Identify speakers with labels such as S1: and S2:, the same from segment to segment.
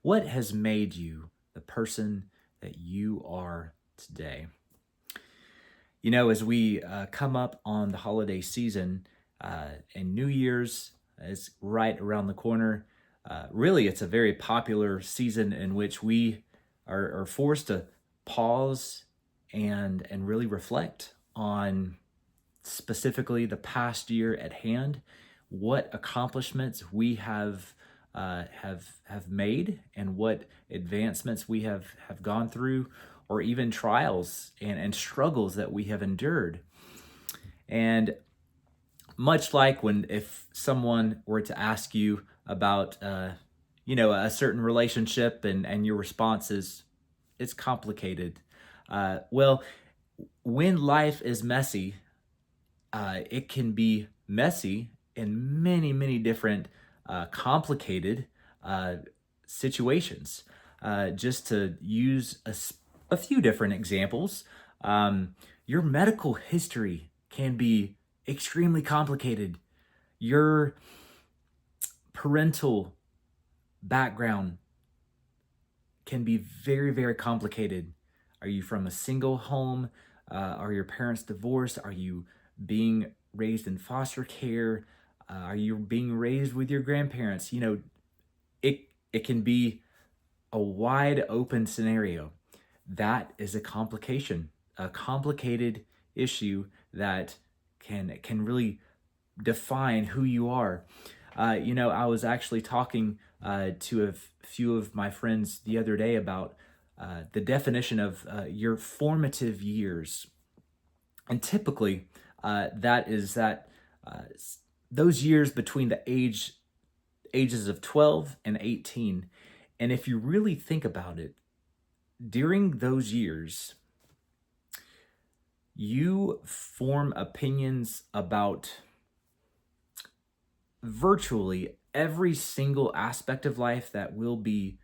S1: What has made you the person that you are today? As we come up on the holiday season and New Year's is right around the corner, really it's a very popular season in which we are forced to pause and really reflect on specifically the past year at hand, what accomplishments we have made, and what advancements we have gone through, or even trials and struggles that we have endured. And much like when if someone were to ask you about a certain relationship and your response is it's complicated. Well, when life is messy, it can be messy in many different complicated uh, situations. Just to use a few different examples, your medical history can be extremely complicated. Your parental background can be very complicated. Are you from a single home? Are your parents divorced? Are you being raised in foster care? Are you being raised with your grandparents? It can be a wide open scenario. That is a complication, a complicated issue that can really define who you are. I was actually talking to a few of my friends the other day about the definition of your formative years, and typically that is that those years between the ages of 12 and 18. And if you really think about it, during those years, you form opinions about virtually every single aspect of life that will be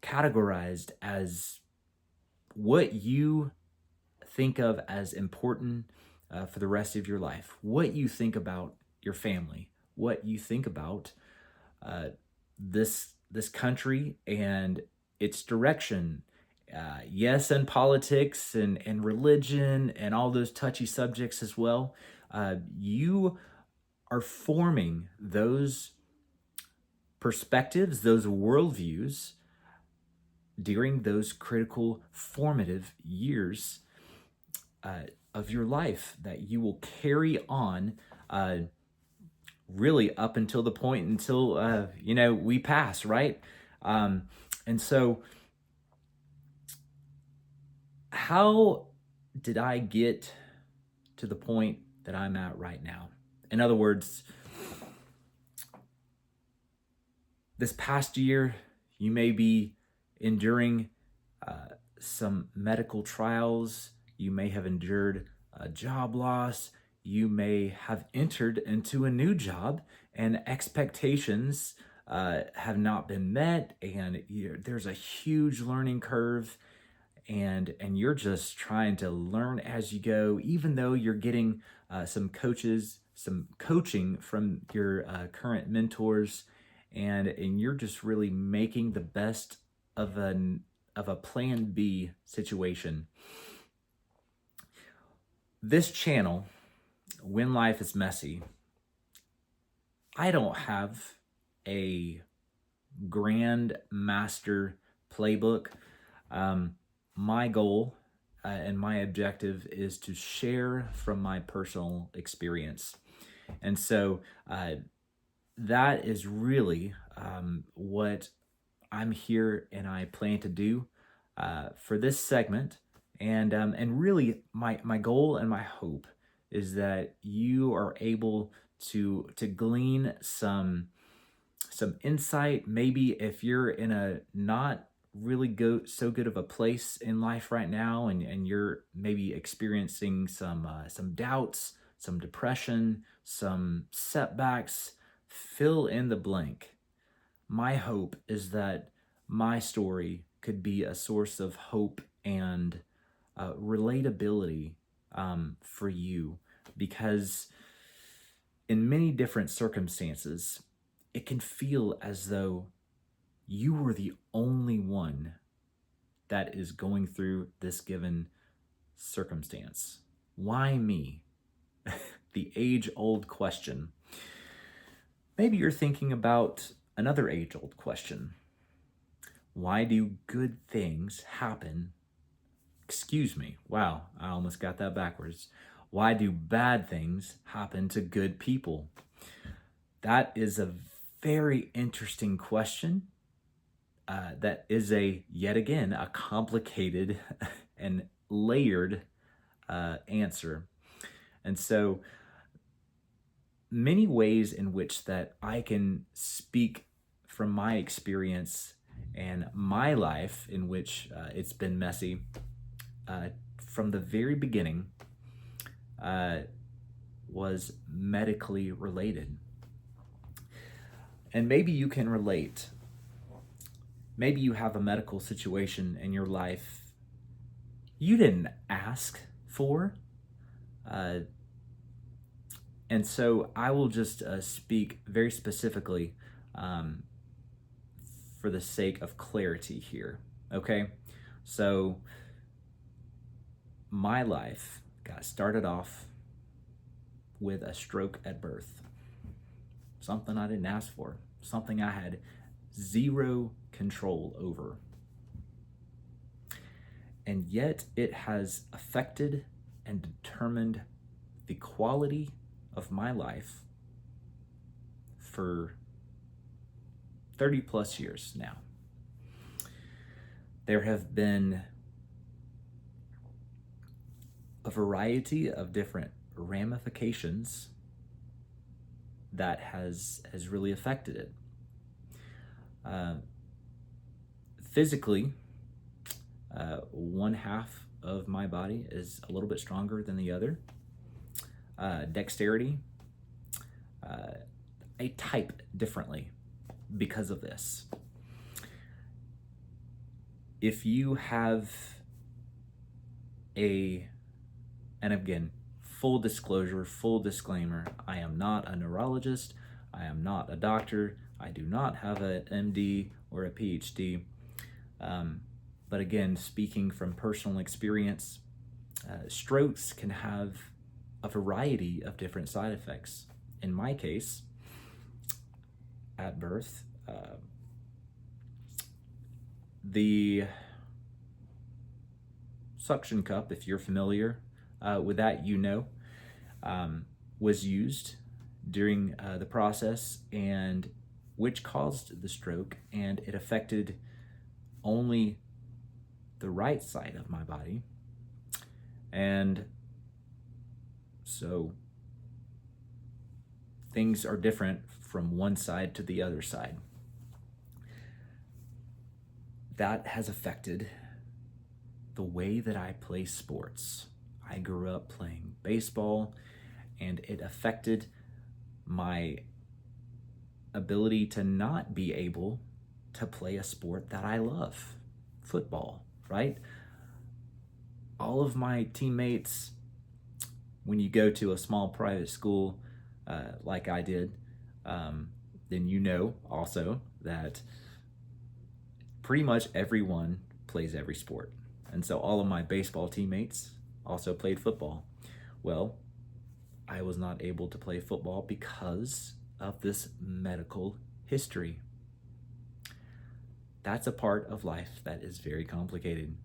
S1: categorized as what you think of as important for the rest of your life, what you think about your family, what you think about uh, this country and its direction. Yes, and politics and religion and all those touchy subjects as well. You are forming those perspectives, those worldviews during those critical formative years of your life that you will carry on uh, really up until the point until we pass, right? And so how did I get to the point that I'm at right now? In other words, this past year, you may be enduring some medical trials. You may have endured a job loss. You may have entered into a new job and expectations have not been met, and there's a huge learning curve, and you're just trying to learn as you go, even though you're getting some coaching from your current mentors, and you're just really making the best of a plan B situation. This channel, When Life is Messy, I don't have a grand master playbook. My goal and my objective is to share from my personal experience. And so that is really what I'm here and I plan to do for this segment. And really, my goal and my hope is that you are able to glean some insight. Maybe if you're in a not really so good of a place in life right now, and you're maybe experiencing some doubts, some depression, some setbacks, fill in the blank. My hope is that my story could be a source of hope and relatability for you, because in many different circumstances, it can feel as though You were the only one that is going through this given circumstance. Why me? The age old question. Maybe you're thinking about another age old question. Why do good things happen? Excuse me. Wow, I almost got that backwards. Why do bad things happen to good people? That is a very interesting question. That is yet again, a complicated and layered answer. And so, many ways in which that I can speak from my experience and my life in which it's been messy uh, from the very beginning uh, was medically related. And maybe you can relate. Maybe you have a medical situation in your life you didn't ask for. Uh, and so I will just speak very specifically um, for the sake of clarity here. Okay? So my life got started off with a stroke at birth. Something I didn't ask for, something I had zero control over. And yet it has affected and determined the quality of my life for 30 plus years now. There have been a variety of different ramifications that has really affected it. Physically, one half of my body is a little bit stronger than the other. Dexterity, I type differently because of this. If you have and again, full disclosure, full disclaimer, I am not a neurologist, I am not a doctor, I do not have an MD or a PhD. But again, speaking from personal experience, strokes can have a variety of different side effects. In my case, at birth, the suction cup, if you're familiar with that, was used during the process, and which caused the stroke, and it affected only the right side of my body. And so things are different from one side to the other side. That has affected the way that I play sports. I grew up playing baseball, and it affected my ability to not be able to play a sport that I love, football, right? All of my teammates, when you go to a small private school like I did, then you know also that pretty much everyone plays every sport. And so all of my baseball teammates also played football. Well, I was not able to play football because of this medical history. That's a part of life that is very complicated.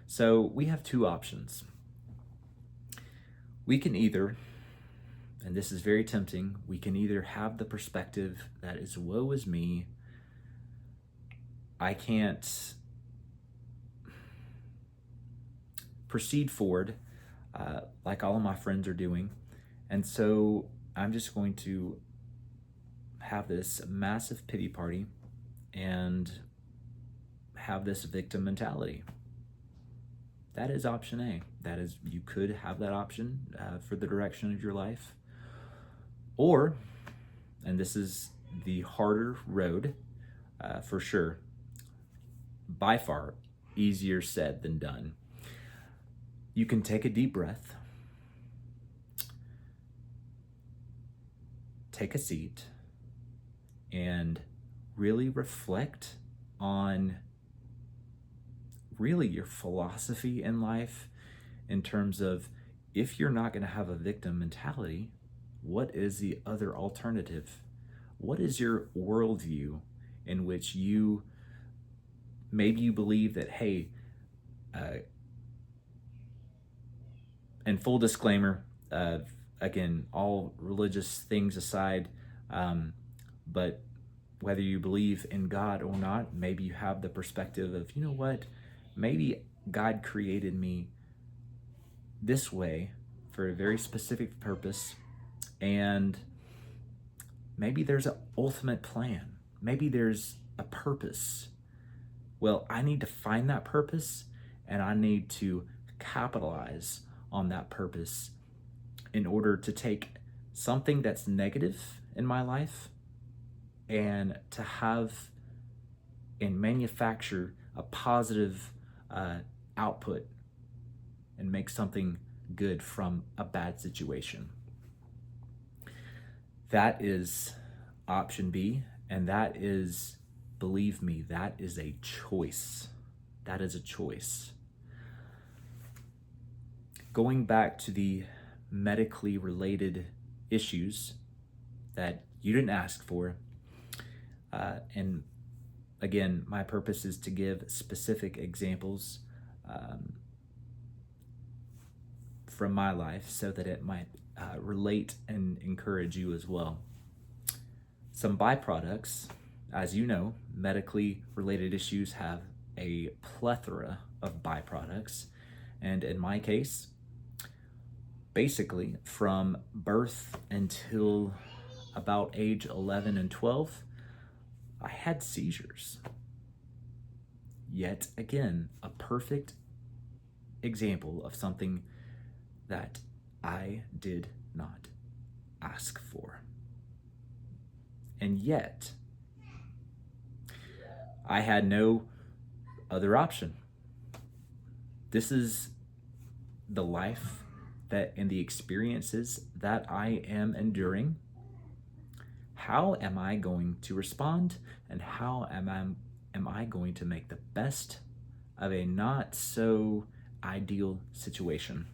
S1: So we have two options. We can either, and this is very tempting, we can either have the perspective that is woe is me, I can't proceed forward like all of my friends are doing, and so I'm just going to have this massive pity party and have this victim mentality. That is option A. That is, you could have that option for the direction of your life. Or, and this is the harder road for sure, by far easier said than done. You can take a deep breath, take a seat, and really reflect on really your philosophy in life in terms of, if you're not going to have a victim mentality, what is the other alternative? What is your worldview in which maybe you believe that, hey, and full disclaimer, again, all religious things aside, but whether you believe in God or not, maybe you have the perspective of, you know what, maybe God created me this way for a very specific purpose, and maybe there's an ultimate plan. Maybe there's a purpose. Well, I need to find that purpose, and I need to capitalize on that purpose in order to take something that's negative in my life and to have and manufacture a positive output and make something good from a bad situation. That is option B, and that is, believe me, that is a choice. That is a choice. Going back to the medically related issues that you didn't ask for, and again, my purpose is to give specific examples from my life so that it might relate and encourage you as well. Some byproducts, as you know, medically related issues have a plethora of byproducts, and in my case, basically from birth until about age 11 and 12, I had seizures. Yet again, a perfect example of something that I did not ask for. And yet, I had no other option. This is the life that and the experiences that I am enduring. How am I going to respond, and how am I going to make the best of a not so ideal situation?